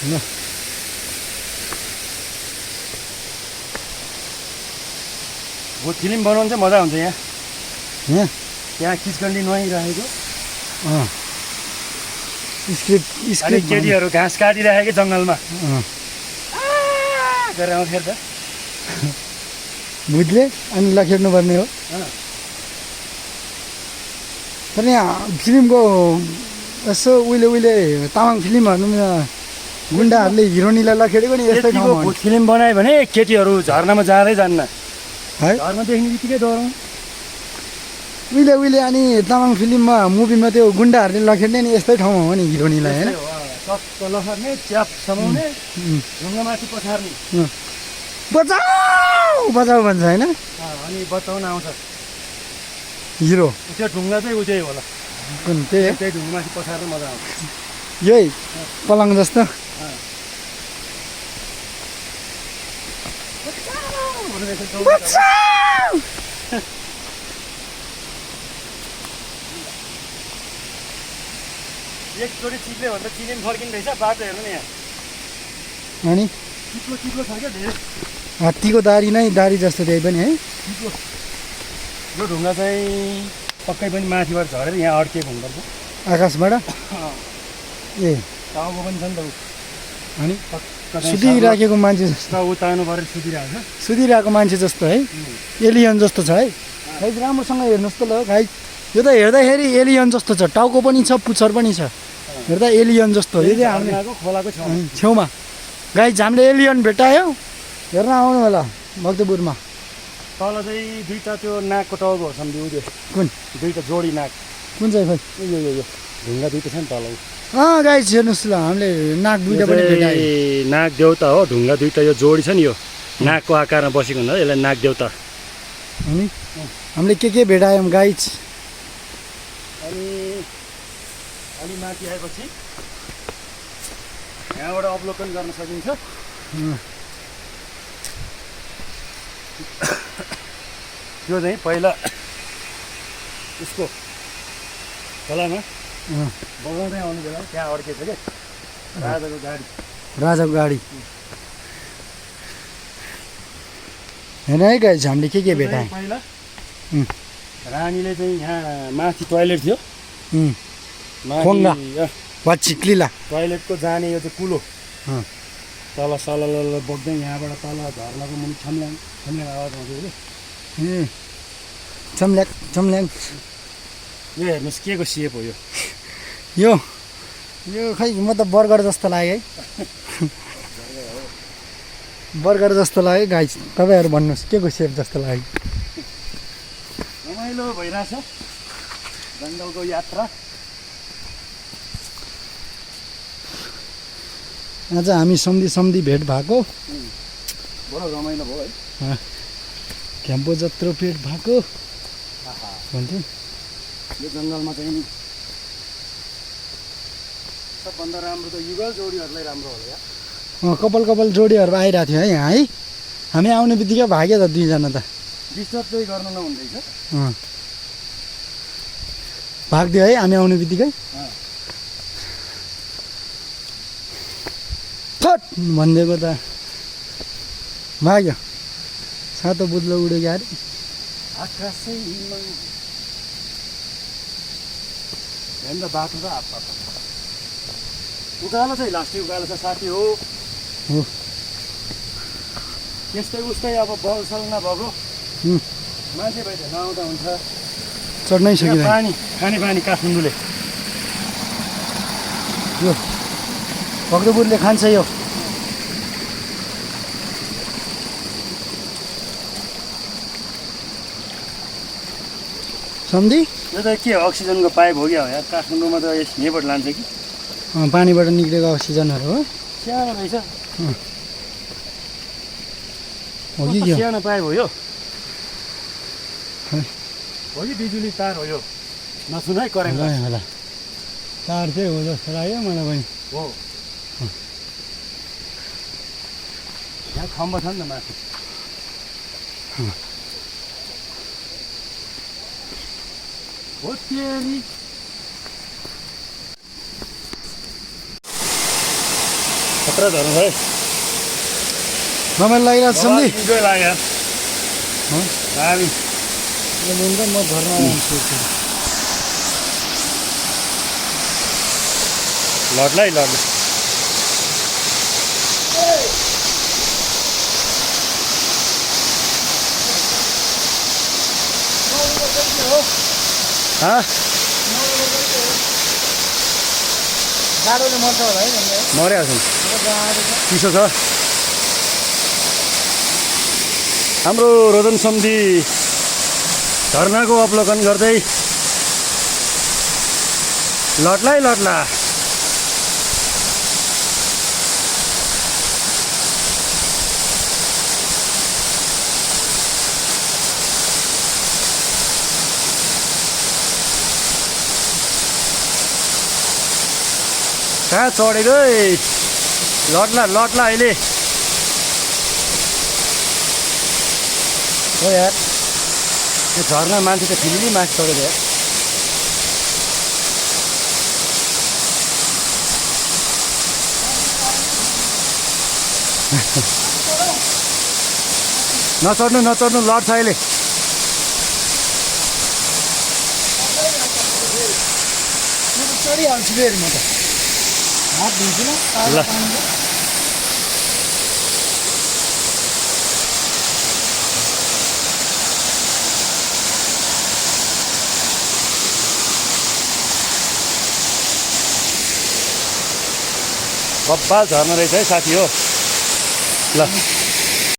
ल वो फिल्म बनाउनु चाहिँ मजा हुन्छ यहाँ यहाँ त्यहाँ किचकन्डी नुहाइरहेको स्क्रिप्ट अनि स्क्रिप्ट केटीहरू घाँस काटिरहेको जङ्गलमा गरेर आउँथ्यो त भुतले अनि लखेर्नुपर्ने हो तर यहाँ फिल्मको यसो उहिले तामाङ फिल्महरूमा गुन्डाहरूले हिरोनीलाई लखेडेको नि यस्तै ठाउँमा हो नि। फिल्म बनायो भने केटीहरू झर्नामा जाँदै जान्न है झर्ना देख्ने बित्तिकै डराउँ उहिले अनि तामाङ फिल्ममा मुभीमा त्यो गुन्डाहरूले लखेड्ने नि यस्तै ठाउँमा हो नि हिरोनीलाई होइन चक्क लखर्ने च्याप समाउने ढुङ्गामाथि पछार्ने बचाऊ बचाऊ भन्छ होइन अनि बचाउन आउँछ हिरो त्यो ढुङ्गा चाहिँ उ चाहिँ होला कुन त्यही हो? त्यही ढुङ्गामाथि पछार्नु मजा आउँछ यही पलङ जस्तो बचाऊ एकचोटि चिप्ल्यो भने त चिने पनि फर्किने रहेछ बाटो हेर्नु नि यहाँ अनि चिप्लो छ क्या धेरै हात्तीको दारी जस्तो त्यही पनि है चिप्लो यो ढुङ्गा चाहिँ पक्कै पनि माथिबाट झरेर यहाँ अड्किएको हुनुपर्छ आकाशबाट ए टाउको पनि छ नि त ऊ अनि कतै सुतिराखेको मान्छे जस्तो सर्लक्क उतार्नु परेर सुतिरहेको छ सुतिरहेको मान्छे जस्तो है एलियन जस्तो छ है खै राम्रोसँग हेर्नुहोस् त ल भाइ यो त हेर्दाखेरि एलियन जस्तो छ टाउको पनि छ पुच्छर पनि छ हेर्दा एलियन जस्तो यो चाहिँ हामीले झरनाको खोलाको छेउमा छेउमा गाई हामीले एलियन भेटायो हेर्न आउनु होला भक्तपुरमा तल चाहिँ दुईवटा त्यो नाकको टाउकोहरू छन् उयो कुन दुईवटा जोडी नाक कुन चाहिँ खोइ यो ढुङ्गा दुईवटा छ नि तल गाई हेर्नुहोस् ल हामीले नाक दुइटा पनि भेटायो नाग देउता हो ढुङ्गा दुईवटा यो जोडी छ नि यो नाकको आकारमा बसेको हुँदा यसलाई नाग देउता अनि हामीले के भेटायौँ गाई अनि अलि माथि आएपछि यहाँबाट अवलोकन गर्न सकिन्छ त्यो चाहिँ पहिला उसको खोलामा बगाउँदै आउनु बेला त्यहाँ अड्केछ क्या राजाको गाडी होइन है गाई हामीले के भेटायौँ पहिला रानीले चाहिँ यहाँ माथि टोइलेट थियो खोङ्गा माथि वा चिक्लिला टोइलेटको जाने यो चाहिँ कुलो तल सलल बोक्दै यहाँबाट तल झर्नाको मुनि छम्ल्याङ आवाज आउँथ्यो कि चम्ल्याङ यो हेर्नुहोस् के को सेप हो यो यो खै म त बर्गर जस्तो लाग्यो है बर्गर जस्तो लाग्यो गाई तपाईँहरू भन्नुहोस् के को सेप जस्तो लाग्यो रमाइलो भइरहेछ जङ्गलको यात्रा आज हामी सम्धी भेट भएको बडो रमाइलो भयो है क्याम्पो जत्रो भेट भएको भन्थ्यो यो जङ्गलमा चाहिँ नि सबभन्दा राम्रो त युगल जोडीहरूलाई राम्रो होला या कपाल जोडीहरू आइरहेको थियो है यहाँ है हामी आउने बित्तिकै भाग्यो त दुईजना त डिस्टर्ब चाहिँ गर्नु नहुँदैछ भाग्यो है हामी आउने बित्तिकै फट भनिदिएको त भाग्यो सातो बुद्लो उड्यो गाडी आकाशैमा हेर्नु त बाटो त उकालो चाहिँ लास्टै उकालो छ साथी हो त्यस्तै उस्तै अब बलसल नभएको मान्छे भाइ त नआउँदा हुन्छ चढ्नै सकिँदैन पानी खाने पानी काठमाडौँले यो भक्तपुरले खान्छ यो सम्धी यो त के अक्सिजनको पाइप हो क्या यार काठमाडौँमा त यहीँबाट लान्छ कि पानीबाट निक्लेको अक्सिजनहरू हो सानो रहेछ हो कि के हो? सानो पाइप हो यो हो कि बिजुली तार हो यो नसुन है करेन्ट होला तार चाहिँ हो जस्तो लाग्यो मलाई पनि हो यहाँ खम्बा छ नि त माथि हो तेरी खतरा झर्नु है रमाइलो लागिरहेको छ सम्झी इन्जोय लाग्यो दामी म घरमा आउँछु लड्ला है लड्ला जाडोले मर्छ होला है मरिहाल्छ चिसो छ हाम्रो रोदन सम्धि झरनाको अवलोकन गर्दै लड्ला है लड्ला कहाँ चढेको लड्ला लड्ला अहिले हो यार यो झर्ना मान्छे त फिलिली माथि चढेको यार नचढ्नु नचढ्नु लड्छ अहिले चढिहाल्छु फेरि म त हात धुन्छु ल बब्बाल झर्ना रहेछ है साथी हो ल